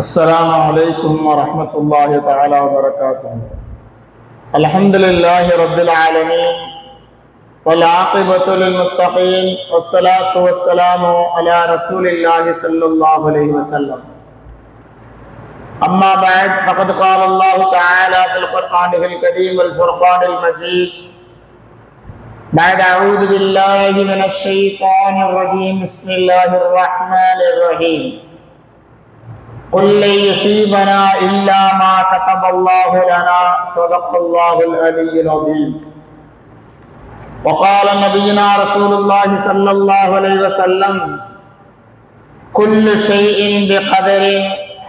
السلام عليكم ورحمة الله تعالى وبركاته. الحمد لله رب العالمين والعاقبة للمتقين والصلاة والسلام على رسول الله صلى الله عليه وسلم. أما بعد فقد قال الله تعالى في القرآن الكريم والفرقان المجيد بعد أعوذ بالله من الشيطان الرجيم بسم الله الرحمن الرحيم قل لن يصيبنا إلا ما كتب الله لنا صدق الله العلي العظيم. وقال نبينا رسول الله صلى الله عليه وسلم كل شيء بقدر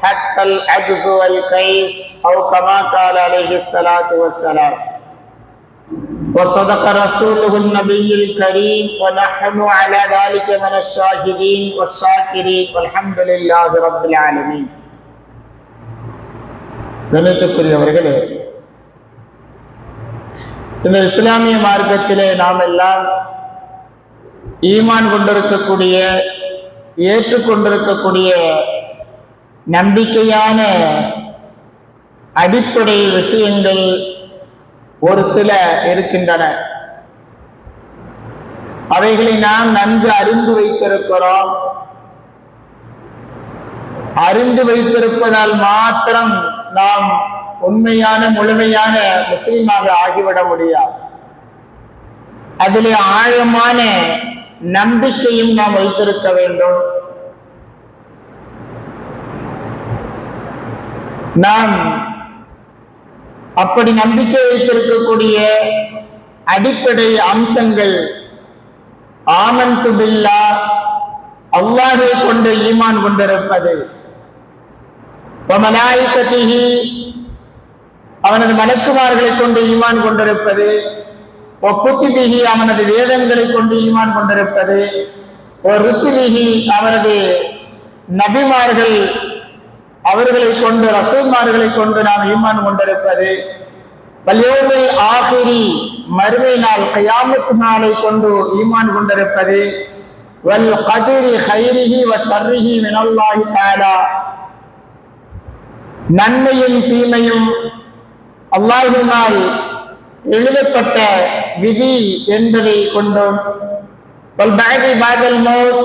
حتى العجز والكيس أو كما قال عليه الصلاة والسلام. وصدق رسوله النبي الكريم ونحن على ذلك من الشاهدين والشاكرين والحمد لله رب العالمين. கண்ணியத்திற்குரியவர்களே, இந்த இஸ்லாமிய மார்க்கத்திலே நாம் எல்லாம் ஈமான் கொண்டிருக்கக்கூடிய ஏற்றுக்கொண்டிருக்கக்கூடிய நம்பிக்கையான அடிப்படை விஷயங்கள் ஒரு சில இருக்கின்றன. அவைகளை நாம் நன்கு அறிந்து வைத்திருக்கிறோம். அறிந்து வைத்திருப்பதால் மாத்திரம் நாம் உண்மையான முழுமையான முஸ்லிமாக ஆகிவிட முடியாது. அதிலே ஆழமான நம்பிக்கையும் நாம் வைத்திருக்க வேண்டும். நாம் அப்படி நம்பிக்கை வைத்திருக்கக்கூடிய அடிப்படை அம்சங்கள் ஆமன்து பில்லாஹ், அல்லாஹ்வை கொண்டு ஈமான் கொண்டிருப்பது, வமலாயிகத்திஹி, அவனது மலக்குமார்களை கொண்டு ஈமான் கொண்டிருப்பது, வகுதுபிஹி, அவனது வேதங்களை கொண்டு ஈமான் கொண்டிருப்பது, ருசுலிஹி, அவனது நபிமார்கள் அவர்களை கொண்டு ரசூல்மார்களை கொண்டு நாம் ஈமான் கொண்டிருப்பது, வல்யௌமில் ஆகிரி, மறுமை நாள் கியாமத் நாளை கொண்டு ஈமான் கொண்டிருப்பது, வல் கதிரி ஹைரிஹி வ ஷர்ரிஹி மினல்லாஹி தஆலா, நன்மையும் தீமையும் அல்லாஹ்வினால் எழுதப்பட்ட விதி என்பதை கொண்டோம். வல் பஅதி பஅதல் மௌத்,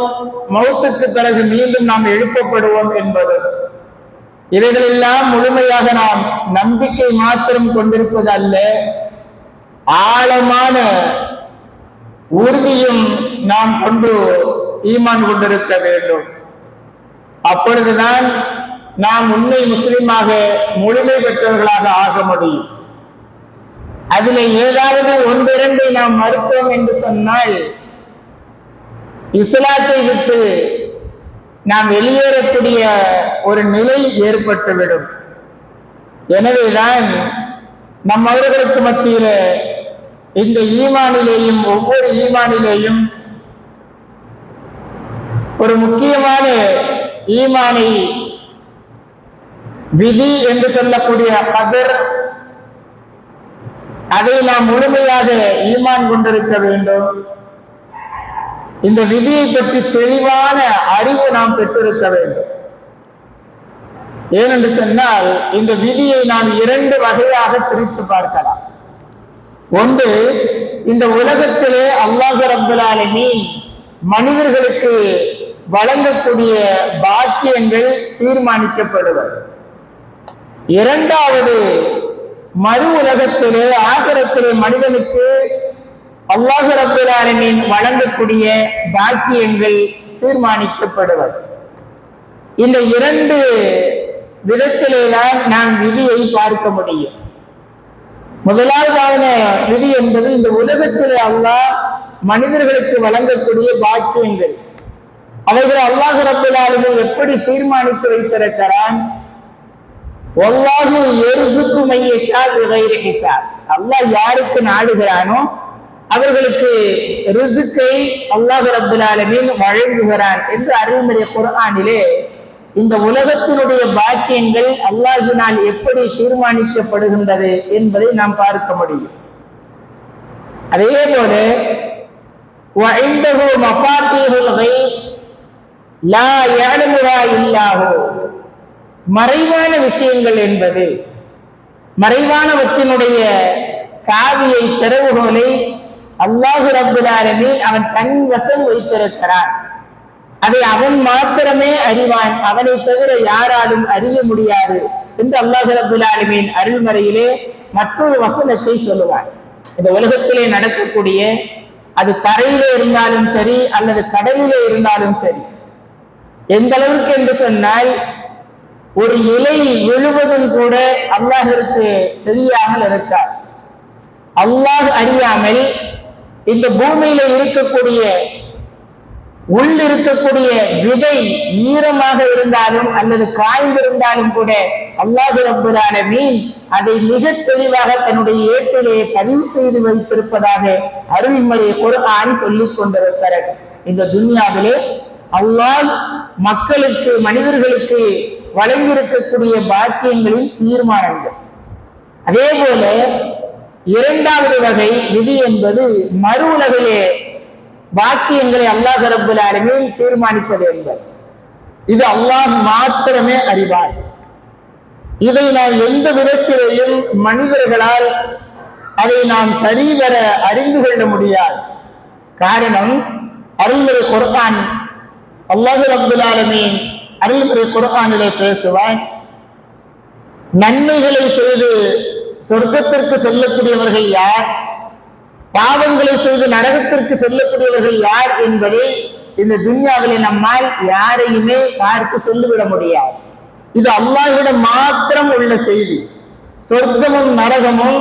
மௌத்துக்கு பிறகு மீண்டும் நாம் எழுப்பப்படுவோம் என்பது, இவைகளெல்லாம் முழுமையாக நாம் நம்பிக்கை மாத்திரம் கொண்டிருப்பது அல்ல, ஆழமான உறுதியும் நாம் கொண்டு ஈமான் கொண்டிருக்க வேண்டும். அப்பொழுதுதான் நாம் உண்மை முஸ்லிமாக முழுமை பெற்றவர்களாக ஆக முடியும். அதில் ஏதாவது ஒன்றிரண்டை நாம் மறுத்தோம் என்று சொன்னால் இஸ்லாத்தை விட்டு நாம் வெளியேறக்கூடிய ஒரு நிலை ஏற்பட்டுவிடும். எனவேதான் நம் அவர்களுக்கு மத்தியில இந்த ஈமானிலேயும் ஒவ்வொரு ஈமானிலேயும் ஒரு முக்கியமான ஈமானை விதி என்று சொல்லக்கூடிய கதர், அதை நாம் முழுமையாக ஈமான் கொண்டிருக்க வேண்டும். இந்த விதியை பற்றி தெளிவான அறிவு நாம் பெற்றிருக்க வேண்டும். ஏனென்று சொன்னால் இந்த விதியை நாம் இரண்டு வகையாக பிரித்து பார்க்கலாம். ஒன்று, இந்த உலகத்திலே அல்லாஹ் ரப்பல் ஆலமீன் மனிதர்களுக்கு வழங்கக்கூடிய பாக்கியங்கள் தீர்மானிக்கப்படுவது. இரண்டாவது, மறு உலகத்திலே ஆகிரத்திலே மனிதனுக்கு அல்லாஹ் ரப்பல் ஆலமீன் வழங்கக்கூடிய பாக்கியங்கள் தீர்மானிக்கப்படுவது. இந்த இரண்டு விதத்திலேதான் நாம் விதியை பார்க்க முடியும். முதலாவதான விதி என்பது இந்த உலகத்திலே அல்லாஹ் மனிதர்களுக்கு வழங்கக்கூடிய பாக்கியங்கள், அவைகளை அல்லாஹ் ரப்பல் ஆலமீன் எப்படி தீர்மானித்து வைத்திருக்கிறான். வல்லாஹு யர்ஸுகு மை யஷா பிகைரி ஹிசாப், அல்லாஹ் யாருக்கு நாடுகிறானோ அவர்களுக்கு ரிஸ்கை அல்லாஹ் ரப்பல் ஆலமீன் வழங்குகிறான் என்று அருள்மறை குர்ஆனிலே இந்த உலகத்தினுடைய பாக்கியங்கள் அல்லாஹ்வினால் எப்படி தீர்மானிக்கப்படுகின்றது என்பதை நாம் பார்க்க முடியும். அதே போல وعنده مفاتيح الغيب لا يعلمها إلا هو, மறைவான விஷயங்கள் என்பது மறைவானவற்றினுடைய சாவியை திறவுகோலை அல்லாஹு ரப்புல் ஆலமீன் அவன் தன் வசம் வைத்திருக்கிறான். அதை அவன் மாத்திரமே அறிவான், அவனை தவிர யாராலும் அறிய முடியாது என்று அல்லாஹு ரப்புல் ஆலமீன் அருள்மறையிலே மற்றொரு வசனத்தை சொல்லுவான். இந்த உலகத்திலே நடக்கக்கூடிய, அது தரையிலே இருந்தாலும் சரி அல்லது கடலிலே இருந்தாலும் சரி, எந்த அளவுக்கு என்று சொன்னால் ஒரு இலை விழுவதும் கூட அல்லாஹிற்கு தெரியாமல் இருக்கார். அல்லாஹ் அறியாமல் இந்த பூமியில இருக்கக்கூடிய இருக்கக்கூடிய விதை ஈரமாக இருந்தாலும் அல்லது காய்ந்திருந்தாலும் கூட அல்லாஹ் ரப்பல் ஆலமீன் அதை மிக தெளிவாக தன்னுடைய ஏட்டிலே பதிவு செய்து வைத்திருப்பதாக அருள்மறை குர்ஆன் சொல்லிக் கொண்டிருக்கிறது. இந்த துன்யாவிலே அல்லாஹ் மக்களுக்கு, மனிதர்களுக்கு வழங்கியிருக்கக்கூடிய பாக்கியங்களின் தீர்மானங்கள். அதே போல இரண்டாவது வகை விதி என்பது மறு உலகிலே பாக்கியங்களை அல்லாஹ் ரப்பல் ஆலமீன் தீர்மானிப்பது என்பது. இது அல்லாஹ் மாத்திரமே அறிவார். இதை நாம் எந்த விதத்திலேயும் மனிதர்களால் அதை நாம் சரிவர அறிந்து கொள்ள முடியாது. காரணம், அருள்மறை குர்ஆன் அல்லாஹ் ரப்பல் ஆலமீன் அருள்மறை குர்ஆனிலே பேசுவான், நன்மைகளை செய்து சொர்க்கத்திற்கு செல்லக்கூடியவர்கள் யார், பாவங்களை செய்து நரகத்திற்கு செல்லக்கூடியவர்கள் யார் என்பதை இந்த துன்யாவிலே நம்மால் யாரையுமே பார்த்து சொல்லிவிட முடியாது. இது அல்லாஹ்விடம் மாத்திரம் உள்ள செய்தி. சொர்க்கமும் நரகமும்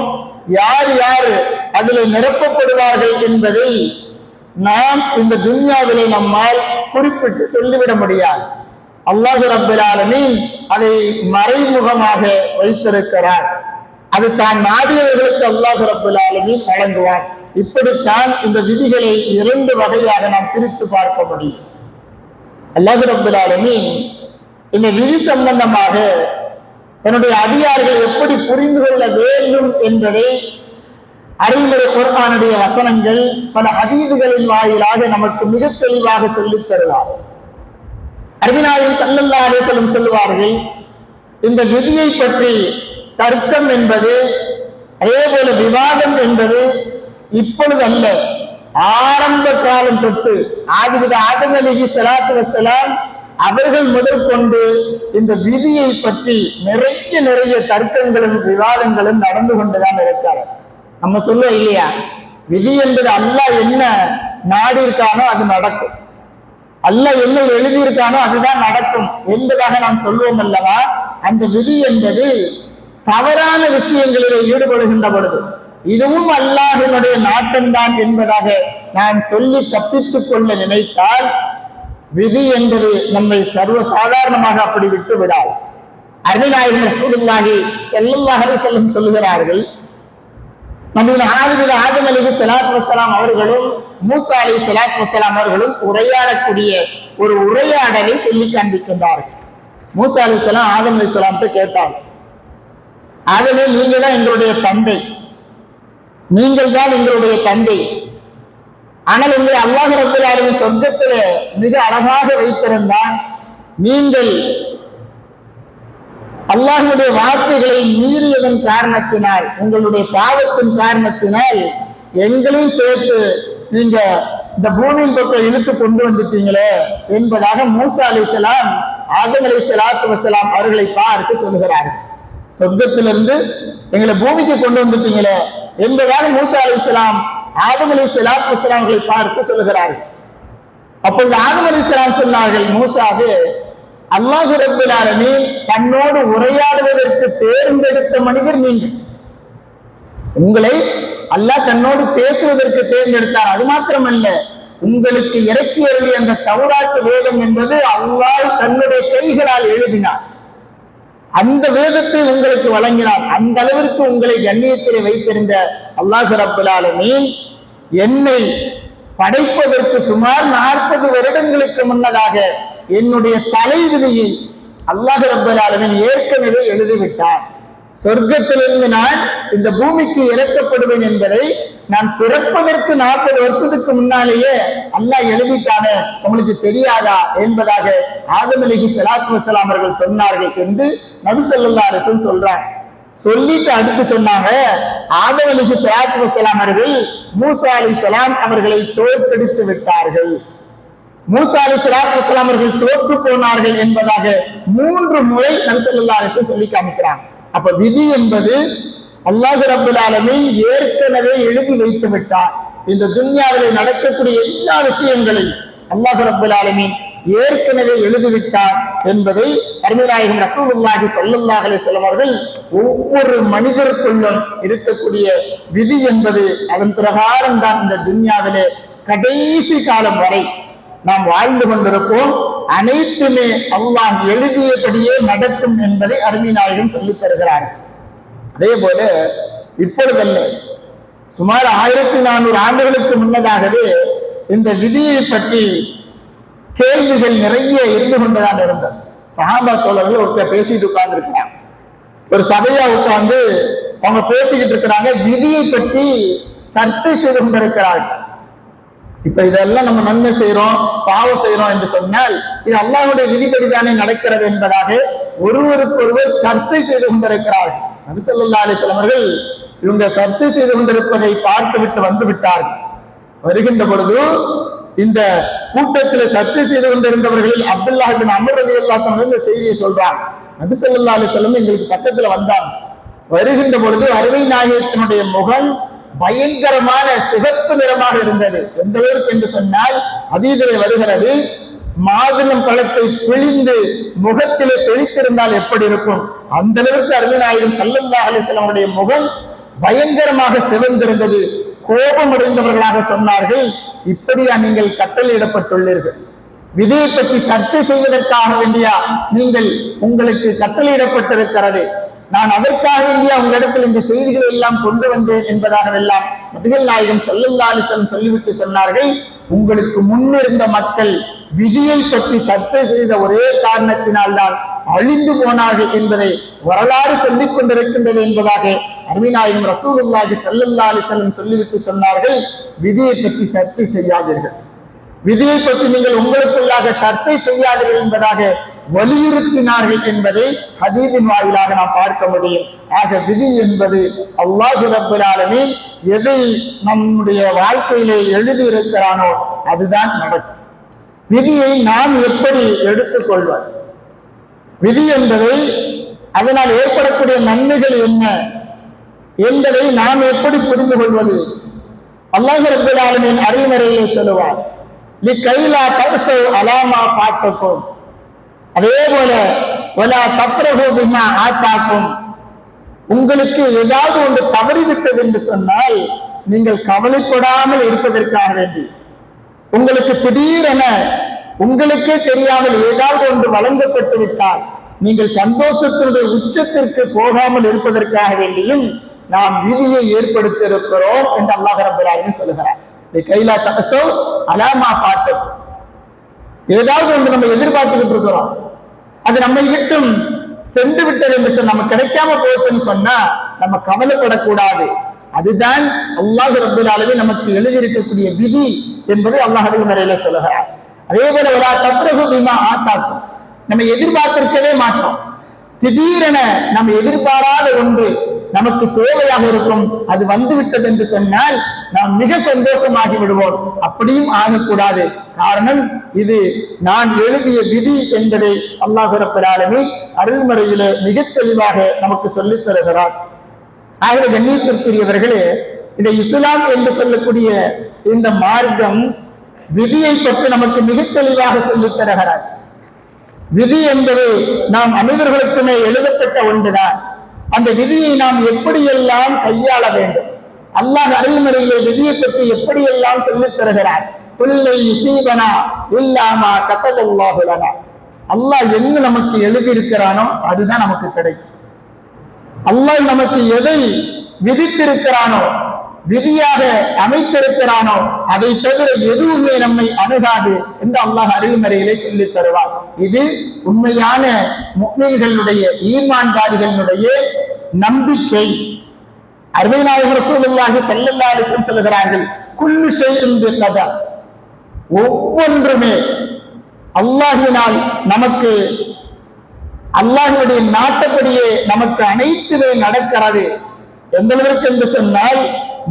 யார் யார் அதில் நிரப்பப்படுவார்கள் என்பதை நாம் இந்த துன்யாவிலே நம்மால் குறிப்பிட்டு சொல்லிவிட முடியாது. அல்லாஹ் ரப்பல் ஆலமீன் அதை மறைமுகமாக வைத்திருக்கிறார். அது தான் நாடியவர்களுக்கு அல்லாஹ் ரப்பல் ஆலமீன் வழங்குவார். இப்படித்தான் இந்த விதிகளை இரண்டு வகையாக நாம் பிரித்து பார்க்க முடியும். அல்லாஹ் ரப்பல் ஆலமீன் இந்த விதி சம்பந்தமாக தன்னுடைய அடியார்கள் எப்படி புரிந்து கொள்ள வேண்டும் என்பதை அருள்மறை குர்ஆனுடைய வசனங்கள் பல ஹதீதுகளின் வாயிலாக நமக்கு மிக தெளிவாக சொல்லித் தருவார். அருமைநாயகம் ஸல்லல்லாஹு அலைஹி வஸல்லம் சொல்லுவார்கள், இந்த விதியை பற்றி தர்க்கம் என்பது, அதே போல விவாதம் என்பது இப்பொழுது அல்ல, ஆரம்ப காலம் தொட்டு ஆதிபித ஆதம் அலைஹிஸ்ஸலாத்து வஸ்ஸலாம் அவர்கள் முதற்கொண்டு இந்த விதியை பற்றி நிறைய தர்க்கங்களும் விவாதங்களும் நடந்து கொண்டுதான் இருக்கிறார். நம்ம சொல்லுவோம் இல்லையா, விதி என்பது அல்லாஹ் என்ன நாடி இருக்கானோ அது நடக்கும், அல்லாஹ் என்ன எழுதியிருக்கானோ அதுதான் நடக்கும் என்பதாக நாம் சொல்லுவோம் அல்லவா. அந்த விதி என்பது தவறான விஷயங்களிலே ஈடுபடுகின்ற பொழுது இதுவும் அல்லாஹ்வினுடைய நாட்டம்தான் என்பதாக நாம் சொல்லி தப்பித்துக் கொள்ள நினைத்தால் விதி என்பது நம்மை சர்வசாதாரணமாக அப்படி விட்டு விடாது. அருமைநாயகம் ரசூலுல்லாஹி ஸல்லல்லாஹு அலைஹி வஸல்லம் சொல்லுகிறார்கள், நம்முடைய ஆதிபித ஆதம் அலைஹிஸ்ஸலாத்து வஸ்ஸலாம் அவர்களும் மூசா அலைஹிஸ்ஸலாத்து வஸ்ஸலாம் அவர்களும் உரையாடக்கூடிய ஒரு உரையாடலை சொல்லி காண்பிக்கின்றார்கள். மூசா அலைஹிஸ்ஸலாம் ஆதம் அலைஹிஸ்ஸலாம்கிட்ட கேட்டாங்க, ஆதமே, நீங்க தான் எங்களுடைய தந்தை, நீங்கள் தான் எங்களுடைய தந்தை, ஆனால் உங்களை அல்லாஹ் ரப்பல் ஆலமீன் சொர்க்கத்திலே மிக அழகாக வைத்திருந்தான், நீங்கள் அல்லாஹ்வுடைய வார்த்தைகளை மீறியதன் காரணத்தினால், உங்களுடைய பாவத்தின் காரணத்தினால் எங்களையும் சேர்த்து நீங்க இந்த பூமியின் பக்கம் இழுத்து கொண்டு வந்துட்டீங்களே என்பதாக மூசா அலைஹிஸ்ஸலாம் ஆதம் அலைஹிஸ்ஸலாத்து வஸ்ஸலாம் அவர்களை பார்த்து சொல்லுகிறார்கள். சொர்க்கத்திலிருந்து எங்களை பூமிக்கு கொண்டு வந்துட்டீங்களே என்பதாக மூசா அலைஹிஸ்ஸலாம் ஆதம் அலைஹிஸ்ஸலாத்து வஸ்ஸலாம் அவர்களை பார்த்து சொல்லுகிறார்கள். அப்பொழுது ஆதம் அலைஹிஸ்ஸலாம் சொன்னார்கள், மூசாவே, அல்லாஹ் ரப்பல் ஆலமீன் தன்னோடு உரையாடுவதற்கு தேர்ந்தெடுத்த மனிதர் நீங்கள், உங்களை அல்லாஹ் தன்னோடு பேசுவதற்கு தேர்ந்தெடுத்தார். அது மாத்திரமல்ல, உங்களுக்கு இறக்கி அருளிய அந்த தௌராத் வேதம் என்பது அல்லாஹ் தன்னுடைய கைகளால் எழுதினார், அந்த வேதத்தை உங்களுக்கு வழங்கினார். அந்த அளவிற்கு உங்களை கண்ணியத்திலே வைத்திருந்த அல்லாஹ் ரப்பல் ஆலமீன் என்னை படைப்பதற்கு சுமார் 40 வருடங்களுக்கு முன்னதாக என்னுடைய தலை விதியை அல்லாஹ் ரப்பல் ஆலமீன் ஏற்கனவே எழுதிவிட்டார். சொர்க்கத்திலிருந்து நான் இந்த பூமிக்கு இறக்கப்படுவேன் என்பதை நான் பிறப்பதற்கு 40 வருஷத்துக்கு முன்னாலேயே அல்லாஹ் எழுதிட்டானே, உங்களுக்கு தெரியாதா என்பதாக ஆதம் அலைஹிஸ்ஸலாத்து வஸ்ஸலாம் அவர்கள் சொன்னார்கள் என்று நபி ஸல்லல்லாஹு அலைஹி வஸல்லம் சொல்றாங்க. சொல்லிட்டு அடுத்து சொன்னாங்க, ஆதம் அலைஹிஸ்ஸலாத்து வஸ்ஸலாம் அவர்கள் மூசா அலைஹிஸ்ஸலாம் அவர்களை தோற்கடித்து விட்டார்கள், மூசா அலைஹிஸ்ஸலாத்து வஸ்ஸலாம் அவர்கள் தோற்று போனார்கள் என்பதாக 3 முறை நபி ஸல்லல்லாஹு அலைஹி வஸல்லம் சொல்லி காமிக்கிறாங்க. அப்ப விதி என்பது அல்லாஹ் ரப்பல் ஆலமீன் ஏற்கனவே எழுதி வைத்து விட்டார். இந்த துன்யாவிலே நடக்கக்கூடிய எல்லா விஷயங்களையும் அல்லாஹ் ரப்பல் ஆலமீன் ஏற்கனவே எழுதிவிட்டார் என்பதை அருமைநாயகம் ரசூலுல்லாஹி ஸல்லல்லாஹு அலைஹி வஸல்லம் அவர்கள் ஒவ்வொரு மனிதருக்குள்ளும் இருக்கக்கூடிய விதி என்பது அதன் பிரகாரம் தான் இந்த துன்யாவிலே கடைசி காலம் வரை நாம் வாழ்ந்து கொண்டிருப்போம். அனைத்துமே அல்லாஹ் எழுதியபடியே நடக்கும் என்பதை அருமைநாயகம் சொல்லித் தருகிறார். அதே போல இப்பொழுதல்ல, சுமார் 1400 ஆண்டுகளுக்கு முன்னதாகவே இந்த விதியை பற்றி கேள்விகள் நிறைய இருந்து கொண்டுதான் இருந்தது. சஹாபா தோழர்கள் ஒருத்தர் பேசிட்டு உட்கார்ந்து இருக்கிறாங்க. ஒரு சபையா உட்கார்ந்து அவங்க பேசிக்கிட்டு இருக்கிறாங்க, விதியை பற்றி சர்ச்சை செய்து கொண்டிருக்கிறார்கள். இப்ப இதெல்லாம் நம்ம நன்மை செய்யறோம் பாவம் செய்யறோம் என்று சொன்னால் இது அல்லாஹ்வுடைய விதிப்படிதானே நடக்கிறது என்பதாக ஒருவருக்கொருவர் சர்ச்சை செய்து கொண்டிருக்கிறார்கள். நபி ஸல்லல்லாஹு அலைஹி வஸல்லம் அவர்கள் இவங்க சர்ச்சை செய்து கொண்டிருப்பதை பார்த்து விட்டு வந்து விட்டார்கள். வருகின்ற பொழுது இந்த கூட்டத்தில் சர்ச்சை செய்து கொண்டிருந்தவர்களில் அப்துல்லாஹ் இப்னு அம்ர் ரலியல்லாஹு அன்ஹு இந்த செய்தியை சொல்றாங்க. நபி ஸல்லல்லாஹு அலைஹி வஸல்லம் எங்களுக்கு பக்கத்துல வந்தாங்க. வருகின்ற பொழுது அருமை நாயகத்தினுடைய முகம் பயங்கரமான சிவப்பு நிறமாக இருந்தது. எந்த அளவுக்கு என்று சொன்னால் அதீதிலே வருகிறது, மாதுளம் பழத்தை பிழிந்து முகத்திலே தெளித்திருந்தால் எப்படி இருக்கும் அந்த அளவுக்கு அருமை நாயகம் ஸல்லல்லாஹு அலைஹி வஸல்லம் உடைய முகம் பயங்கரமாக சிவந்திருந்தது. கோபம் அடைந்தவர்களாக சொன்னார்கள், இப்படியா நீங்கள் கட்டளையிடப்பட்டுள்ளீர்கள்? விதியை பற்றி சர்ச்சை செய்வதற்காக வேண்டியா நீங்கள் உங்களுக்கு கட்டளையிடப்பட்டிருக்கிறது? நான் அதற்காக வேண்டிய உங்களிடத்தில் இந்த செய்திகளை எல்லாம் கொண்டு வந்தேன் என்பதாகவெல்லாம் நபிகள் நாயகம் ஸல்லல்லாஹு அலைஹி வஸல்லம் சொல்லிவிட்டு சொன்னார்கள், உங்களுக்கு முன்னிருந்த மக்கள் விதியை பற்றி சர்ச்சை செய்த ஒரே காரணத்தினால் தான் அழிந்து போனார்கள் என்பதை வரலாறு சொல்லிக் கொண்டிருக்கின்றது என்பதாக அருமைநாயகம் ரசூலுல்லாஹி ஸல்லல்லாஹு அலைஹி வஸல்லம் சொல்லிவிட்டு சொன்னார்கள், விதியை பற்றி சர்ச்சை செய்யாதீர்கள், விதியை பற்றி நீங்கள் உங்களுக்குள்ளாக சர்ச்சை செய்யாதீர்கள் என்பதாக வலியுறுத்தினார்கள் என்பதை ஹதீஸின் வாயிலாக நாம் பார்க்க முடியும். ஆக விதி என்பது அல்லாஹ் ரப்பல் ஆலமீன் எதை நம்முடைய வாழ்க்கையிலே எழுதி இருக்கிறானோ அதுதான் நடக்கும். விதியை நாம் எப்படி எடுத்துக்கொள்வது, விதி என்பதை அதனால் ஏற்படக்கூடிய நன்மைகள் என்ன என்பதை நாம் எப்படி புரிந்து கொள்வது? அல்லாஹ் ரப்பல் ஆலமீன் அருள்மறையிலே சொல்லுவார், லிகைலா தஸௌ அலாமா பாத்தக்கும், அதே போல வலா தப்ரஹு பிமா ஆதாக்கும், உங்களுக்கு ஏதாவது ஒன்று தவறிவிட்டது என்று சொன்னால் நீங்கள் கவலைப்படாமல் இருப்பதற்காக வேண்டி, உங்களுக்கு திடீரென உங்களுக்கே தெரியாமல் ஏதாவது ஒன்று வழங்கப்பட்டு விட்டால் நீங்கள் சந்தோஷத்தினுடைய உச்சத்திற்கு போகாமல் இருப்பதற்காக வேண்டியும் நாம் விதியை ஏற்படுத்தி இருக்கிறோம் என்று அல்லாஹ் ரப்பல் ஆலமீன் சொல்லுகிறார். கைலா தஸௌ அலாமா பாத்தக்கும், ஏதாவது ஒன்று நம்ம எதிர்பார்த்துக்கிட்டு இருக்கிறோம், அது நம்மை விட்டும் சென்று விட்டது என்று சொன்ன, நம்ம கிடைக்காம போச்சுன்னு சொன்னா நம்ம கவலைப்படக்கூடாது. அதுதான் அல்லாஹ் ரப்பல் ஆலமீன் நமக்கு எழுதியிருக்கக்கூடிய விதி என்பதை அல்லாஹ் அருள்மறையில சொல்லுகிறார். அதே போல வலா தப்ரஹு பிமா ஆதாக்கும், நம்ம எதிர்பார்த்திருக்கவே மாட்டோம், திடீரென நம்ம எதிர்பாராத ஒன்று நமக்கு தேவையாக இருக்கும், அது வந்துவிட்டது என்று சொன்னால் நாம் மிக சந்தோஷமாகி விடுவோம். அப்படியும் ஆகக்கூடாது. காரணம் இது நான் எழுதிய விதி என்பதை அல்லாஹ் ரப்பல் ஆலமீன் அருள்மறையிலே மிக தெளிவாக நமக்கு சொல்லித் தருகிறார். ஆகவே கண்ணியத்திற்குரியவர்களே, இந்த இஸ்லாம் என்று சொல்லக்கூடிய இந்த மார்க்கம் விதியை பற்றி நமக்கு மிக தெளிவாக சொல்லித் தருகிறார். விதி என்பது நாம் அனைவர்களுக்குமே எழுதப்பட்ட ஒன்றுதான். அந்த விதியை நாம் எப்படியெல்லாம் கையாள வேண்டும், அல்லாஹ் அருள்மறையிலே விதியை பற்றி எப்படியெல்லாம் சொல்லித் தருகிறார். குல்லை யுஸீபனா இல்லா மா கதபல்லாஹு லனா, அல்லாஹ் என்ன நமக்கு எழுதி இருக்கிறானோ அதுதான் நமக்கு கிடைக்கும். அல்லாஹ் நமக்கு எதை விதித்திருக்கிறானோ, விதியாக அமைத்திருக்கிறானோ அதை தவிர எதுவுமே நம்மை அணுகாது என்று அல்லாஹ் அருள்மறையிலே சொல்லித் தருவார். இது உண்மையான முஃமின்களுடைய ஈமான்தாரிகளுடைய நம்பிக்கை. அருமை நாயகம் ரசூலுல்லாஹி ஸல்லல்லாஹு அலைஹி வஸல்லம் சொல்கிறார்கள், குல்லு ஷைஇன் பிகதர், ஒவ்வொன்றுமே அல்லாஹ்வினால் நமக்கு அல்லாஹ்வுடைய நாட்டப்படியே நமக்கு அனைத்துமே நடக்கிறது. எந்த அளவிற்கு என்று சொன்னால்,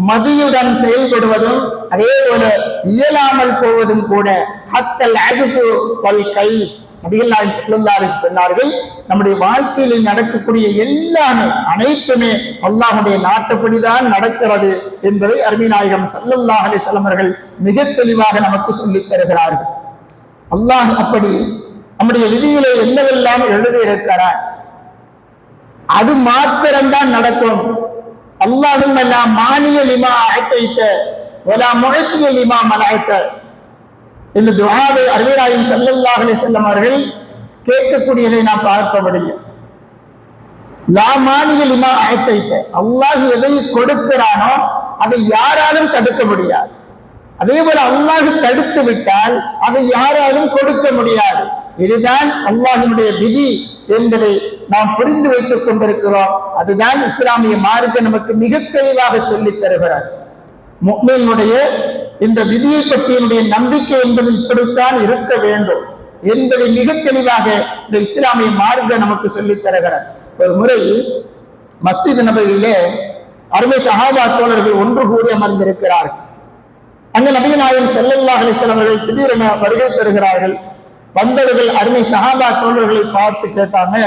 மதியுடன் செயல்படுவதும் அதே போல இயலாமல் போவதும் கூட ஹத்தல் அஜ்து வல் கைஸ். நபிகள் நாயகம் ஸல்லல்லாஹு அலைஹி வஸல்லம் சொன்னார்கள், நம்முடைய வாழ்க்கையில் நடக்கக்கூடிய எல்லாமே அனைத்துமே அல்லாஹ்வுடைய நாட்டப்படிதான் நடக்கிறது என்பதை அருமை நாயகம் ஸல்லல்லாஹு அலைஹி வஸல்லம் அவர்கள் மிக தெளிவாக நமக்கு சொல்லித் தருகிறார்கள். அல்லாஹ் அப்படி நம்முடைய விதியிலே என்னவெல்லாம் எழுதி இருக்கிறார் அது மாத்திரம்தான் நடக்கும். அல்லாஹும் எல்லாம் மானிய லிமா அழைத்த வலா முழத்திய லிமா மலாய்த்த இந்த துஆவை அருமை நாயகம் ஸல்லல்லாஹு அலைஹி வஸல்லம் அவர்கள் கேட்கக்கூடியதை நாம் பார்க்க முடியும். லா மானிய லிமா அழைத்த, அல்லாஹ் எதை கொடுக்கிறானோ அதை யாராலும் தடுக்க முடியாது. அதே போல அல்லாஹ் தடுத்து விட்டால் அதை யாராலும் கொடுக்க முடியாது. இதுதான் அல்லாஹ்வுடைய விதி என்பதை நாம் புரிந்து வைத்துக் கொண்டிருக்கிறோம். அதுதான் இஸ்லாமிய மார்க்கம் நமக்கு மிக தெளிவாக சொல்லித் தருகிறார். முஃமினுடைய இந்த விதியை பற்றிய நம்பிக்கை என்பது இப்படித்தான் இருக்க வேண்டும் என்பதை மிக தெளிவாக இந்த இஸ்லாமிய மார்க்கம் நமக்கு சொல்லித் தருகிறார். ஒரு முறை மஸ்ஜித் நபவியிலே அருமை சஹாபா தோழர்கள் ஒன்று கூடி அமர்ந்திருக்கிறார்கள். அங்க நபிகள் நாயகம் ஸல்லல்லாஹு அலைஹி வஸல்லம் அவர்கள் திடீரென வருகை தருகிறார்கள். வந்தவர்கள் அருமை சஹாபா தோழர்களை பார்த்து கேட்டாங்க,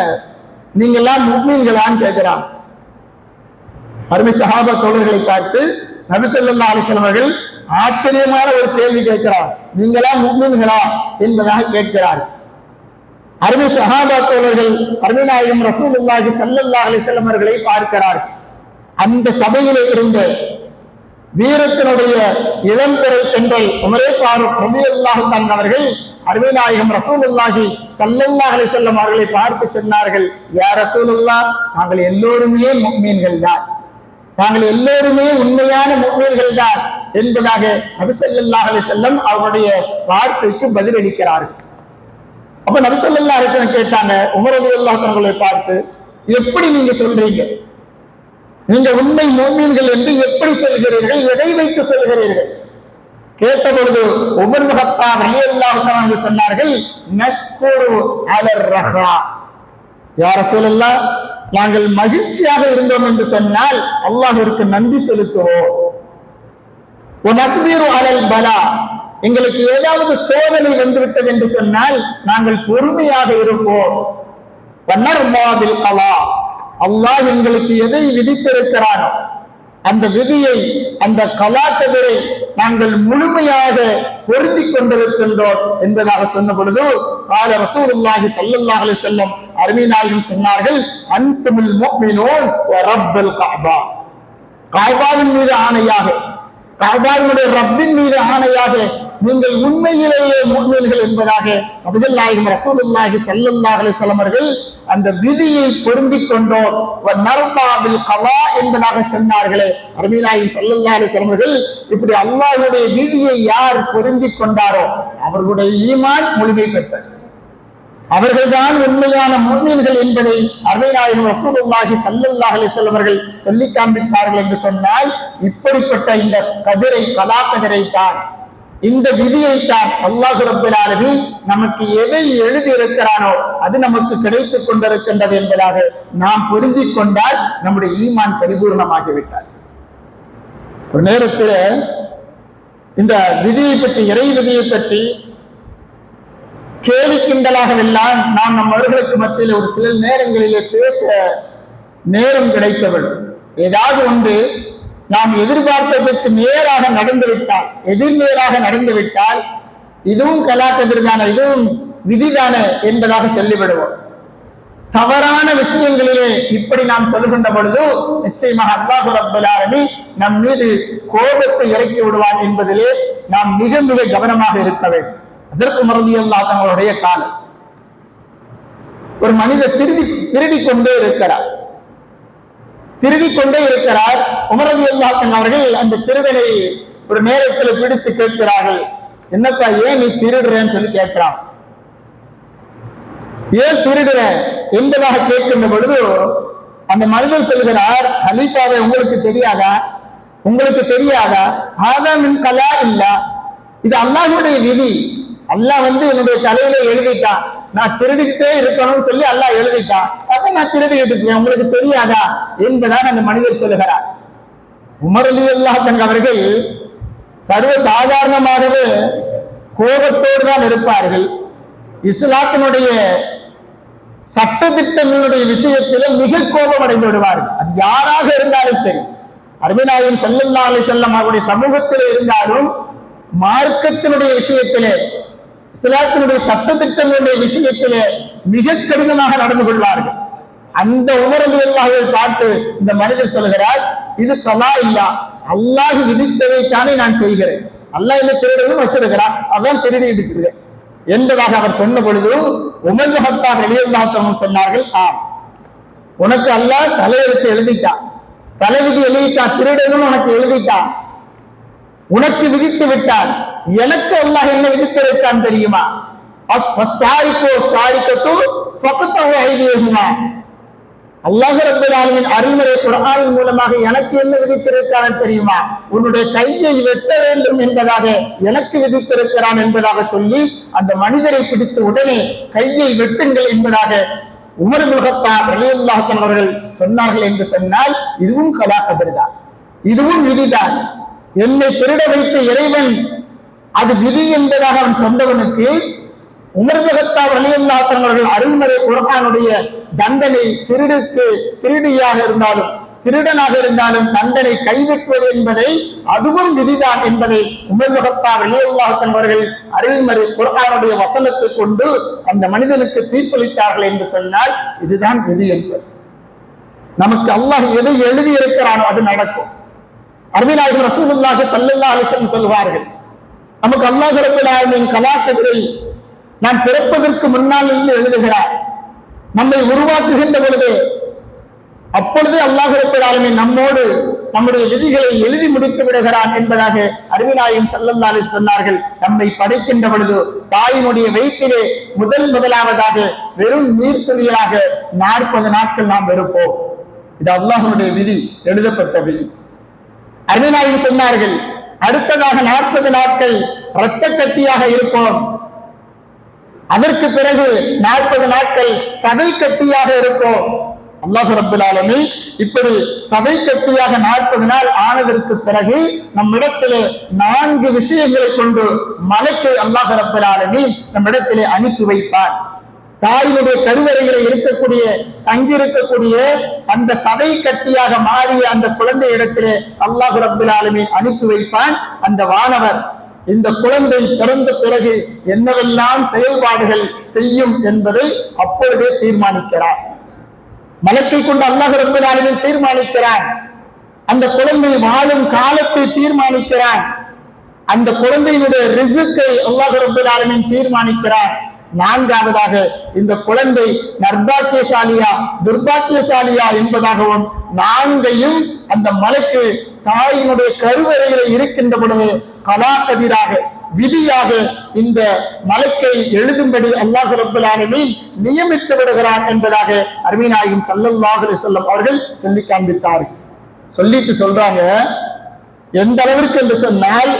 நீங்க எல்லாம் முஃமின்களான்னு கேட்கிறாங்க. அருமை சஹாபா தோழர்களை பார்த்து நபி ஸல்லல்லாஹு அலைஹி வஸல்லம் அவர்கள் ஆச்சரியமான ஒரு கேள்வி கேட்கிறார். நீங்க எல்லாம் முஃமின்களா என்பதாக கேட்கிறார். அருமை சஹாபா தோழர்கள் அருமை நாயகம் ரசூலுல்லாஹி ஸல்லல்லாஹு அலைஹி வஸல்லம் அவர்களை பார்க்கிறார். அந்த சபையிலே இருந்த வீரத்தினுடைய இளம்பெறை தென்றல் உமரே ஃபாரூக் ரலியல்லாஹு தஆலா அவர்கள் அருமை நாயகம் ரசூலுல்லாஹி ஸல்லல்லாஹு அலைஹி வஸல்லம் அவர்களை பார்த்து சொன்னார்கள், யா ரசூலுல்லாஹ், நாங்கள் எல்லோருமே முஃமின்கள் தான், நாங்கள் எல்லோருமே உண்மையான முஃமின்கள் தான் என்பதாக நபி ஸல்லல்லாஹு அலைஹி வஸல்லம் அவருடைய வார்த்தைக்கு பதிலளிக்கிறார்கள். அப்ப நபி ஸல்லல்லாஹு அலைஹி வஸல்லம் கேட்டாங்க, உமர் ரலியல்லாஹு தஆலா அவர்களை பார்த்து, எப்படி நீங்க சொல்றீங்க, நீங்க உண்மை முஃமின்கள் என்று எப்படி சொல்கிறீர்கள், எதை வைத்து சொல்கிறீர்கள்? கேட்ட பொழுது உமர் இப்னு கத்தாப் ரலியல்லாஹு தஆலா சொன்னார்கள், நஷ்குரு அலர் ரஹா, யா ரசூலல்லாஹ், நாங்கள் மகிழ்ச்சியாக இருந்தோம் என்று சொன்னால் அல்லாஹ்விற்கு நன்றி செலுத்துவோம். வநஸ்பிரு அலல் பலா, எங்களுக்கு ஏதாவது சோதனை வந்துவிட்டது என்று சொன்னால் நாங்கள் பொறுமையாக இருப்போம். வநர்மா பில் கலா, அல்லாஹ் எங்களுக்கு எதை விதித்திருக்கிறானோ அந்த விதியை, அந்த கலாக்கதிரை நாங்கள் முழுமையாக பொருந்தி கொண்டிருக்கின்றோம் என்பதாக சொன்ன பொழுது கால ரசூலுல்லாஹி ஸல்லல்லாஹு அலைஹி வஸல்லம் அருமை நாயகம் சொன்னார்கள், அன்துமுல் முஃமினூன் வ ரப்பல் கஅபா, கஅபாவின் மீது ஆணையாக, கஅபாவினுடைய ரப்பின் மீது ஆணையாக நீங்கள் உண்மையிலேயே முஃமின்கள் என்பதாக நபிகள் நாயகம் ரசூலுல்லாஹி ஸல்லல்லாஹு அலைஹி வஸல்லம் அவர்கள் அந்த விதியை பொருந்திக் கொண்டோம் வநர்மா பில் கலா என்பதாக சொன்னார்களே. அருமை நாயகம் ஸல்லல்லாஹு அலைஹி வஸல்லம் அவர்கள் இப்படி அல்லாஹ்வுடைய விதியை யார் பொருந்திக் கொண்டாரோ அவர்களுடைய ஈமான் முழுமை பெற்றது, அவர்கள்தான் உண்மையான முஃமின்கள் என்பதை அருமை நாயகம் ரசூலுல்லாஹி ஸல்லல்லாஹு அலைஹி வஸல்லம் அவர்கள் சொல்லி காண்பித்தார்கள் என்று சொன்னால், இப்படிப்பட்ட இந்த கதிரை, கலா கதிரை தான், இந்த விதியைத்தான் அல்லாஹ் ரப்பல் ஆலமீன் நமக்கு எதை எழுதி இருக்கிறானோ அது நமக்கு கிடைத்துக் கொண்டிருக்கின்றது என்பதாக நாம் பொருந்திக் கொண்டால் நம்முடைய ஈமான் பரிபூர்ணமாகிவிட்டார். ஒரு நேரத்தில் இந்த விதியை பற்றி, இறை விதியை பற்றி கேலி கிண்டலாகவெல்லாம் நாம் நம்மவர்களுக்கு மத்தியில் ஒரு சில நேரங்களிலே பேச நேரம் கிடைத்தவள், ஏதாவது ஒன்று நாம் எதிர்பார்த்ததற்கு நேராக நடந்துவிட்டால், எதிர்நேராக நடந்துவிட்டால் இதுவும் கலாக்கதிர் தானே, இதுவும் விதிதான என்பதாக சொல்லிவிடுவோம். தவறான விஷயங்களிலே இப்படி நாம் சொல்லுகின்ற பொழுது நிச்சயமாக அல்லாஹ் ரப்பல் ஆலமீன் நம் மீது கோபத்தை இறக்கி விடுவான் என்பதிலே நாம் மிக மிக கவனமாக இருக்க வேண்டும். ஹஜ்ரத் உமர் ரலியல்லாஹு தஆலாவுடைய காலம், ஒரு மனிதர் திருடி கொண்டே இருக்கிறார். உமர் ரலியல்லாஹு தஆலா அவர்கள் அந்த திருடனை ஒரு நேரத்தில் பிடித்து கேட்கிறார்கள், என்னப்பா ஏன் நீ திருடுறேன்னு சொல்லி கேட்கிறான். ஏன் திருடுற என்பதாக கேட்கின்ற பொழுது அந்த மனிதர் சொல்கிறார், ஹலீஃபாவை உங்களுக்கு தெரியாதா, உங்களுக்கு தெரியாதா? ஆதாமின் கலா இல்ல, இது அல்லாஹ்வுடைய விதி. அல்லாஹ் என்னுடைய தலையில எழுதிட்டான், நான் திருடிக்கிட்டே இருக்கணும்னு சொல்லி அல்லாஹ் எழுதிட்டான், அதை நான் திருடிக்கிட்டு இருக்கேன், உங்களுக்கு தெரியாதா என்பதான் அந்த மனிதர் சொல்லுகிறார். உமர் ரலியல்லாஹு அன்ஹு அவர்கள் சர்வ சாதாரணமாகவே கோபத்தோடு தான் இருப்பார்கள். இஸ்லாத்தினுடைய சட்டத்திட்டங்களுடைய விஷயத்திலும் மிக கோபம் அடைந்து விடுவார்கள். அது யாராக இருந்தாலும் சரி, அருமைநாயகம் ஸல்லல்லாஹு அலைஹி வஸல்லம் அவருடைய சமூகத்திலே இருந்தாலும் மார்க்கத்தினுடைய விஷயத்திலே, இஸ்லாத்தினுடைய சட்டத்திட்டங்களுடைய விஷயத்திலே மிக கடினமாக நடந்து கொள்வார்கள். அந்த உமர் ரலியல்லாஹு அன்ஹு பார்த்து இந்த மனிதர் சொல்கிறார், இது கலா இல்ல, அல்லாஹ் விதித்ததைத்தானே நான் செய்கிறேன், அல்லாஹ் என்ன திருடவும் வச்சிருக்கிறான், அதான் திருடிட்டு இருக்கிறேன் என்பதாக அவர் சொன்ன பொழுது உமர் இப்னு கத்தாப் ரலியல்லாஹு அன்ஹு சொன்னார்கள், உனக்கு அல்லாஹ் தலையெழுத்து எழுதிட்டான், தலைவிதி எழுதிட்டான், திருடனும் உனக்கு எழுதிட்டான், உனக்கு விதித்து விட்டான். எனக்கு அல்லாஹ் என்ன விதித்திருக்கான் தெரியுமா? அல்லாஹ் ரப்பல் ஆலமீன் அருள்முறை குர்ஆனின் மூலமாக எனக்கு என்ன விதித்திருக்கிறான் தெரியுமா? உன்னுடைய கையை வெட்ட வேண்டும் என்பதாக எனக்கு விதித்திருக்கிறான் என்பதாக சொல்லி அந்த மனிதரை பிடித்து உடனே கையை வெட்டுங்கள் என்பதாக உமர் இப்னு கத்தாப் ரலியல்லாஹு அன்ஹு அவர்கள் சொன்னார்கள் என்று சொன்னால் இதுவும் கலா கதர்தான், இதுவும் விதிதான். என்னை திருட வைத்த இறைவன் அது விதி என்பதாக அவன் சொன்னவனுக்கு உமர் இப்னு கத்தாப் ரலியல்லாஹு அன்ஹு அவர்கள் அருள்முறை குர்ஆனுடைய தண்டனை, திருடியாக இருந்தாலும் திருடனாக இருந்தாலும் தண்டனை கைவிட்டுவது என்பதை அதுவும் விதிதான் என்பதை உமர் இப்னு கத்தாப் ரலியல்லாஹு அன்ஹு அவர்கள் அருள்முறை குர்ஆனுடைய வசனத்தை கொண்டு அந்த மனிதனுக்கு தீர்ப்பளித்தார்கள் என்று சொன்னால் இதுதான் விதி என்பது. நமக்கு அல்லாஹ் எதை எழுதி இருக்கிறானோ அது நடக்கும். அருமைநாயகம் ரசூலுல்லாஹி ஸல்லல்லாஹு அலைஹி வஸல்லம் சொல்வார்கள், நமக்கு அல்லாஹ் ரப்பல் ஆலமீன் கலா கதிரை நாம் பிறப்பதற்கு முன்னால் இருந்து எழுதுகிறார். நம்மை உருவாக்குகின்ற பொழுது அப்பொழுது அல்லாஹ் ரப்பல் ஆலமீன் நம்மோடு நம்முடைய விதிகளை எழுதி முடித்து விடுகிறான் என்பதாக அருமைநாயகம் ஸல்லல்லாஹு அலைஹி சொன்னார்கள். நம்மை படைக்கின்ற பொழுது தாயினுடைய வயிற்றிலே முதலாவதாக வெறும் நீர்த்துளிகளாக 40 நாட்கள் நாம் இருப்போம். இது அல்லாஹ்வுடைய விதி, எழுதப்பட்ட விதி. அருமைநாயகம் சொன்னார்கள், அடுத்ததாக 40 நாட்கள் இரத்த கட்டியாக இருப்போம், அதற்கு பிறகு 40 நாட்கள் சதை கட்டியாக இருப்போம். அல்லாஹ் ரப்பல் ஆலமீன் இப்படி சதை கட்டியாக 40 நாள் ஆனதற்கு பிறகு நம்மிடத்திலே 4 விஷயங்களை கொண்டு மலக்கை அல்லாஹ் ரப்பல் ஆலமீன் நம்மிடத்திலே அனுப்பி வைப்பார். தாயினுடைய கருவறையிலே தங்கியிருக்கக்கூடிய அந்த சதை கட்டியாக மாறிய அந்த குழந்தை இடத்திலே அல்லாஹ் ரப்பல் ஆலமீன் அனுப்பி வைப்பான். அந்த வானவர் இந்த குழந்தை பிறந்த பிறகு என்னவெல்லாம் செயல்பாடுகள் செய்யும் என்பதை அப்பொழுதே தீர்மானிக்கிறார். மலக்கை கொண்டு அல்லாஹ் ரப்பல் ஆலமீன் தீர்மானிக்கிறான். அந்த குழந்தை வாழும் காலத்தை தீர்மானிக்கிறான். அந்த குழந்தையினுடைய ரிஸ்கை அல்லாஹ் ரப்பல் ஆலமீன் தீர்மானிக்கிறான். 4வதாக இந்த குழந்தை நர்பாக்கியசாலியா துர்பாக்கியசாலியா என்பதாகவும் 4ஐயும் அந்த மலக்கு தாயினுடைய கருவறையில இருக்கின்ற பொழுது கலாக்கதிராக விதியாக இந்த மலக்கை எழுதும்படி அல்லாஹ் ரப்பல் ஆலமீன் நியமித்து விடுகிறான் என்பதாக அருமைநாயகம் ஸல்லல்லாஹு அலைஹி வஸல்லம் அவர்கள் சொல்லி காண்பித்தார்கள். சொல்லிட்டு சொல்றாங்க, எந்த அளவிற்கு என்று சொன்னால்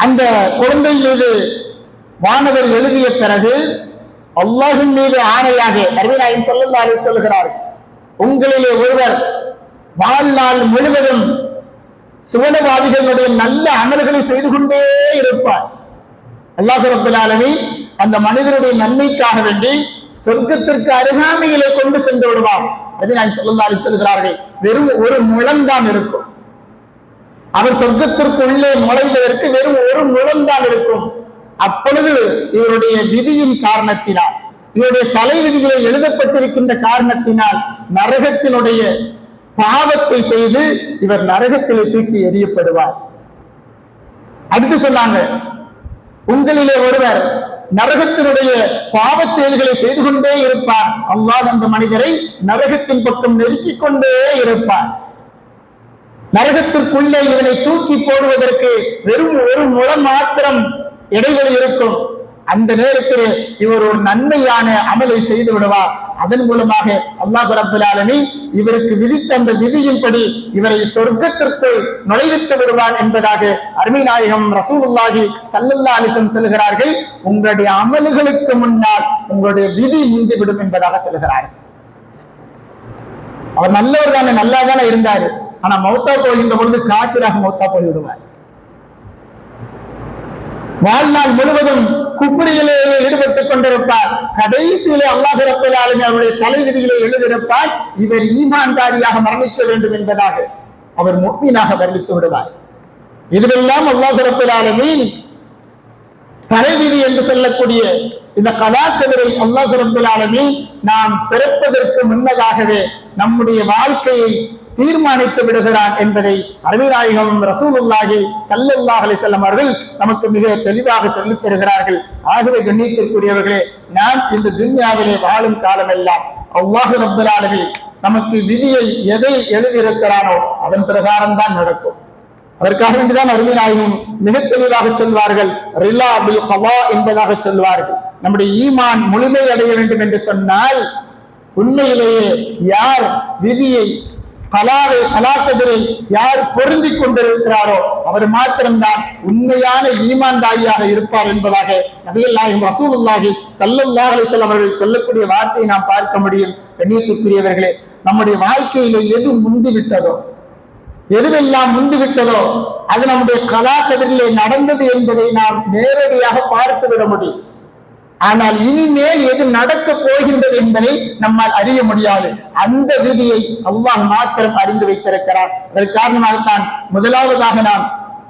அந்த குழந்தை மீது வானவர் எழுதிய பிறகு அல்லாஹ்வின் மீது ஆணையாக அருமைநாயகம் ஸல்லல்லாஹு அலைஹி வஸல்லம் சொல்கிறார், உங்களிலே ஒருவர் வாழ்நாள் முழுவதும் சுவனவாதிகளுடைய நல்ல அமல்களை செய்து கொண்டே இருப்பார். அல்லாஹ் ரப்பல் ஆலமீன் அந்த மனிதனுடைய நன்மைக்காக வேண்டி சொர்க்கத்திற்கு அருகாமையிலே கொண்டு சென்று விடுவார். நபிகள் ஸல்லல்லாஹு அலைஹி சொல்கிறார்கள், வெறும் ஒரு முழம்தான் இருக்கும். அவர் சொர்க்கத்திற்குள்ளே நுழைவதற்கு வெறும் ஒரு முழம்தான் இருக்கும். அப்பொழுது இவருடைய விதியின் காரணத்தினால், இவருடைய தலை விதிகளை எழுதப்பட்டிருக்கின்ற காரணத்தினால் நரகத்தினுடைய பாவத்தை செய்து இவர் நரகத்திலே தூக்கி எறியப்படுவார். அடுத்து சொன்னாங்க, உங்களிலே ஒருவர் நரகத்தினுடைய பாவ செயல்களை செய்து கொண்டே இருப்பார். அல்லாஹ் அந்த மனிதரை நரகத்தின் பக்கம் நெருக்கிக் கொண்டே இருப்பார். நரகத்திற்குள்ளே இவனை தூக்கி போடுவதற்கு வெறும் ஒரு முழம் மாத்திரம் இடைவெளி இருக்கும். அந்த நேரத்தில் இவர் ஒரு நன்மையான அமலை செய்து விடுவார். அதன் மூலமாக அல்லாஹ் ரப்பல் ஆலமீன் இவருக்கு விதித்த அந்த விதியின்படி இவரை சொர்க்கத்திற்குள் நுழைவித்து விடுவான் என்பதாக அருமை நாயகம் ரசூலுல்லாஹி ஸல்லல்லாஹு அலைஹி வஸல்லம் சொல்கிறார்கள். உங்களுடைய அமல்களுக்கு முன்னால் உங்களுடைய விதி முந்திவிடும் என்பதாக சொல்கிறார்கள். அவர் நல்லவர் தானே, நல்லா தானே இருந்தாரு. ஆனா மௌத்தா போகின்ற பொழுது காபிராக மௌத்தா போய் விடுவார். வாழ்நாள் முழுவதும் குஃப்ரியிலேயே ஈடுபட்டுக் கொண்டிருப்பார். கடைசியிலே அல்லாஹ் ரப்பல் ஆலமீன் அவருடைய தலைவிதிகளை எழுதியிருப்பார். இவர் ஈமான்தாரியாக மரணிக்க வேண்டும் என்பதாக அவர் முஃமினாக வர்ணித்து விடுவார். இதுவெல்லாம் அல்லாஹ் ரப்பல் ஆலமீன் தலைவிதி என்று சொல்லக்கூடிய இந்த கலாக்கதிரை அல்லாஹ் ரப்பல் ஆலமீன் நாம் பிறப்பதற்கு முன்னதாகவே நம்முடைய வாழ்க்கையை தீர்மானித்து விடுகிறான் என்பதை அருமை நாயகம் ரசூலுல்லாஹி ஸல்லல்லாஹு அலைஹி வஸல்லம் அவர்கள் நமக்கு மிக தெளிவாக சொல்லித் தருகிறார்கள். ஆகவே கண்ணியத்திற்குரியவர்களே, நாம் இந்த துன்யாவிலே வாழும் காலமெல்லாம் அல்லாஹ் ரப்பல் ஆலமீன் நமக்கு விதியை எதை எழுதியிருக்கிறானோ அதன் பிரகாரம் தான் நடக்கும். அதற்காக வேண்டிதான் அருமை நாயகம் மிக தெளிவாக சொல்வார்கள், ரிலா பில் கலா என்பதாக சொல்வார்கள். நம்முடைய ஈமான் முழுமை அடைய வேண்டும் என்று சொன்னால் உண்மையிலேயே யார் விதியை கலாக்கதிரை யார் பொருந்தி கொண்டிருக்கிறாரோ அவர் மாத்திரம்தான் உண்மையான ஈமான்தாரியாக இருப்பார் என்பதாக நபிகள் நாயகம் ரசூலுல்லாஹி ஸல்லல்லாஹு அலைஹி வஸல்லம் அவர்கள் சொல்லக்கூடிய வார்த்தையை நாம் பார்க்க முடியும். கண்ணியத்திற்குரியவர்களே, நம்முடைய வாழ்க்கையில எது முந்திவிட்டதோ, எதுவெல்லாம் முந்திவிட்டதோ அது நம்முடைய கலாக்கதிரிலே நடந்தது என்பதை நாம் நேரடியாக பார்த்து விட முடியும். ஆனால் இனிமேல் எது நடக்க போகின்றது என்பதை நம்மால் அறிய முடியாது. அந்த விதியை அல்லாஹ் மாத்திரம் அறிந்து வைத்திருக்கிறார். அதற்கு காரணமாகத்தான் முதலாவதாக நாம்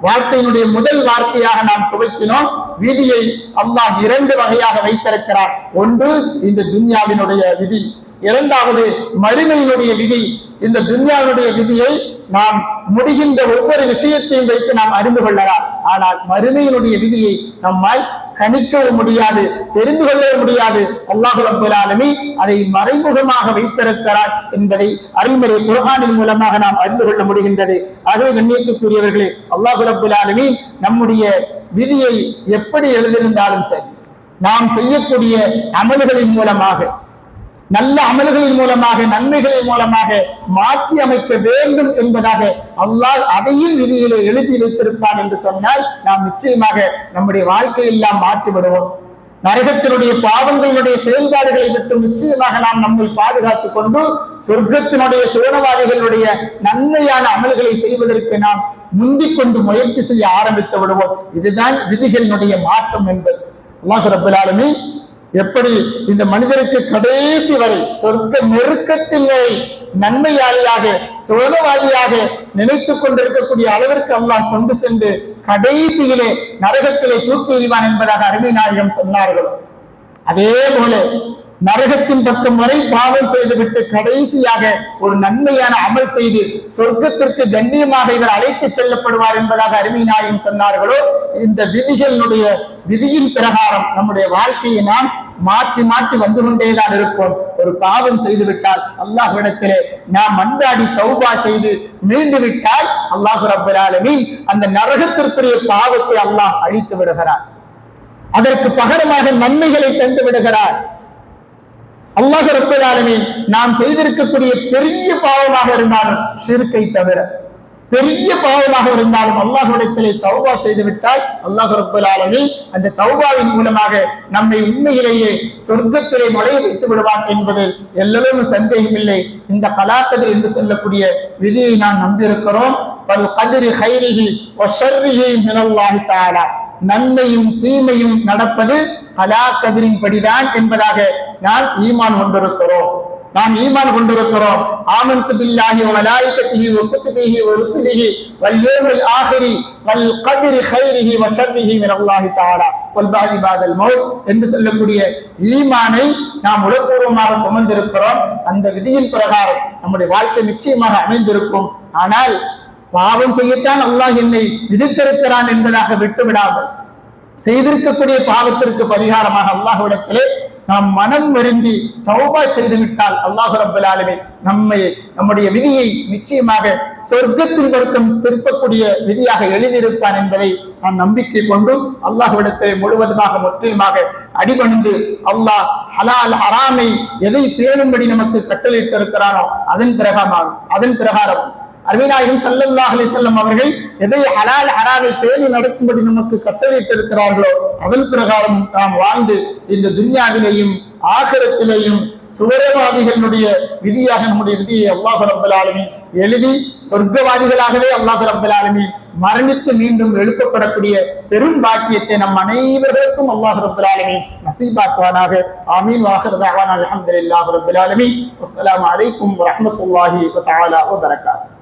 வார்த்தையினுடைய முதல் வார்த்தையாக நாம் துவக்கினோம். விதியை அல்லாஹ் இரண்டு வகையாக வைத்திருக்கிறார். ஒன்று இந்த துன்யாவினுடைய விதி, இரண்டாவது மறுமையினுடைய விதி. இந்த துன்யாவினுடைய விதியை நாம் முடிகின்ற ஒவ்வொரு விஷயத்தையும் வைத்து நாம் அறிந்து கொள்ளலாம். ஆனால் மறுமையினுடைய விதியை நம்மால் கணிக்கவும் முடியாது, தெரிந்து கொள்ளவும் முடியாது. அல்லாஹ் ரப்பல் ஆலமீன் அதை மறைமுகமாக வைத்திருக்கிறார் என்பதை அருள்மறை குர்ஆனின் மூலமாக நாம் அறிந்து கொள்ள முடிகின்றது. ஆகவே கண்ணியத்துக்குரியவர்களே, அல்லாஹ் ரப்பல் ஆலமீன் நம்முடைய விதியை எப்படி எழுதியிருந்தாலும் சரி, நாம் செய்யக்கூடிய அமல்களின் மூலமாக, நல்ல அமல்களின் மூலமாக, நன்மைகளின் மூலமாக மாற்றி அமைக்க வேண்டும் என்பதாக அல்லாஹ் அதையும் விதியிலே எழுதி வைத்திருப்பான் என்று சொன்னால் நாம் நிச்சயமாக நம்முடைய வாழ்க்கையெல்லாம் மாற்றி விடுவோம். நரகத்தினுடைய பாவங்களுடைய செயல்பாடுகளை விட்டு நிச்சயமாக நாம் நம்மை பாதுகாத்துக் கொண்டு சொர்க்கத்தினுடைய சுவனவாதிகளுடைய நன்மையான அமல்களை செய்வதற்கு நாம் முந்திக் கொண்டு முயற்சி செய்ய ஆரம்பித்து விடுவோம். இதுதான் விதிகளினுடைய மாற்றம் என்பது. அல்லாஹ் ரப்பல் ஆலமீன் எப்படி இந்த மனிதருக்கு கடைசி வரை சொர்க்க நெருக்கத்தில் வரை நன்மையாளியாக சுவனவாதியாக நினைத்துக் கொண்டிருக்கக்கூடிய அளவிற்கு அல்லாஹ் கொண்டு சென்று கடைசியிலே நரகத்திலே தூக்கி எறிவான் என்பதாக அருமை நாயகம் சொன்னார்கள். அதே போல நரகத்தின் பக்கம் வரை பாவம் செய்துவிட்டு கடைசியாக ஒரு நன்மையான அமல் செய்து சொர்க்கத்திற்கு கண்ணியமாக இவர் அழைத்து செல்லப்படுவார் என்பதாக அருமை நாயகம் சொன்னார்களோ, இந்த விதிகளினுடைய விதியின் பிரகாரம் நம்முடைய வாழ்க்கையை நாம் மாற்றி மாற்றி வந்து கொண்டேதான் இருப்போம். ஒரு பாவம் செய்து விட்டால் அல்லாஹ்விடத்திலே நாம் மன்றாடி தௌபா செய்து மீண்டு விட்டால் அல்லாஹ் ரப்பல் ஆலமீன் அந்த நரகத்திற்குரிய பாவத்தை அல்லாஹ் அழித்து விடுகிறார். அதற்கு பகரமாக நன்மைகளை தந்து விடுகிறார். அல்லாஹ் ரப்பல் ஆலமீன் நாம் செய்திருக்கக்கூடிய பெரிய பாவமாக இருந்தாலும் ஷிர்க்கை தவிர பெரிய பாவமாக இருந்தாலும் அல்லாஹ்விடத்திலே தௌபா செய்து விட்டால் அல்லாஹ் ரப்பல் ஆலமீன் அந்த தௌபாவின் மூலமாக நம்மை உண்மையிலேயே சொர்க்கத்திலே நுழைய வைத்து விடுவான் என்பதில் எல்லோரும் சந்தேகம் இல்லை. இந்த கலாக்கதிர் என்று சொல்லக்கூடிய விதியை நாம் நம்பியிருக்கிறோம். வல் கத்ரி கைரிஹி வ ஷர்ரிஹி மினல்லாஹி தஆலா, நன்மையும் தீமையும் நடப்பது கலாக்கதிரின் படிதான் என்பதாக நாம் ஈமான் கொண்டிருக்கிறோம். ஆமன்து பில்லாஹி வ மலாயிகத்திஹி வ குதுபிஹி வ ருசுலிஹி வல் யௌமில் ஆகிரி வல் கத்ரி கைரிஹி வ ஷர்ரிஹி மினல்லாஹி தஆலா வல் பஅதி பஅதல் மௌத் என்று சொல்லக்கூடிய ஈமானை நாம் உளப்பூர்வமாக சுமந்திருக்கிறோம். அந்த விதியின் பிரகாரம் நம்முடைய வாழ்க்கை நிச்சயமாக அமைந்திருக்கும். ஆனால் பாவம் செய்யத்தான் அல்லாஹ் என்னை விதித்திருக்கிறான் என்பதாக விட்டுவிடாமல் செய்திருக்கக்கூடிய பாவத்திற்கு பரிகாரமாக அல்லாஹ்விடத்திலே நாம் மனம் வருந்தி தௌபா செய்து விட்டால் அல்லாஹ் ரப்பல் ஆலமீன் நம்முடைய விதியை நிச்சயமாக சொர்க்கத்தின் பக்கம் திருப்பக்கூடிய விதியாக எழுதியிருப்பான் என்பதை நான் நம்பிக்கை கொண்டு அல்லாஹ்விடத்தை முழுவதுமாக முற்றிலுமாக அடிபணிந்து அல்லாஹ் ஹலால் ஹராமை எதை பேணும்படி நமக்கு கட்டளையிட்டு இருக்கிறானோ அதன் பிரகாரம் அருமைநாயகம் ஸல்லல்லாஹு அலைஹி வஸல்லம் அவர்கள் எதை ஹலால் ஹராமை பேணி நடக்கும்படி நமக்கு கட்டளையிட்டு இருக்கிறார்களோ அதன் பிரகாரம் நாம் வாழ்ந்து இந்த துன்யாவிலேயும் ஆகிரத்திலேயும் சுவரவாதிகளுடைய விதியாக நம்முடைய விதியை அல்லாஹ் ரப்பல் ஆலமீன் எழுதி சொர்க்கவாதிகளாகவே அல்லாஹ் ரப்பல் ஆலமீன் மரணித்து மீண்டும் எழுப்பப்படக்கூடிய பெரும் பாக்கியத்தை நம் அனைவர்களுக்கும் அல்லாஹ் ரப்பல் ஆலமீன் நசீபாக்குவானாக. ஆமீன். வாஹிரு தஅவானா அல்ஹம்துலில்லாஹி ரப்பில் ஆலமீன். அஸ்ஸலாமு அலைக்கும் வரஹ்மத்துல்லாஹி வ தஆலா வ பரகாத்துஹு.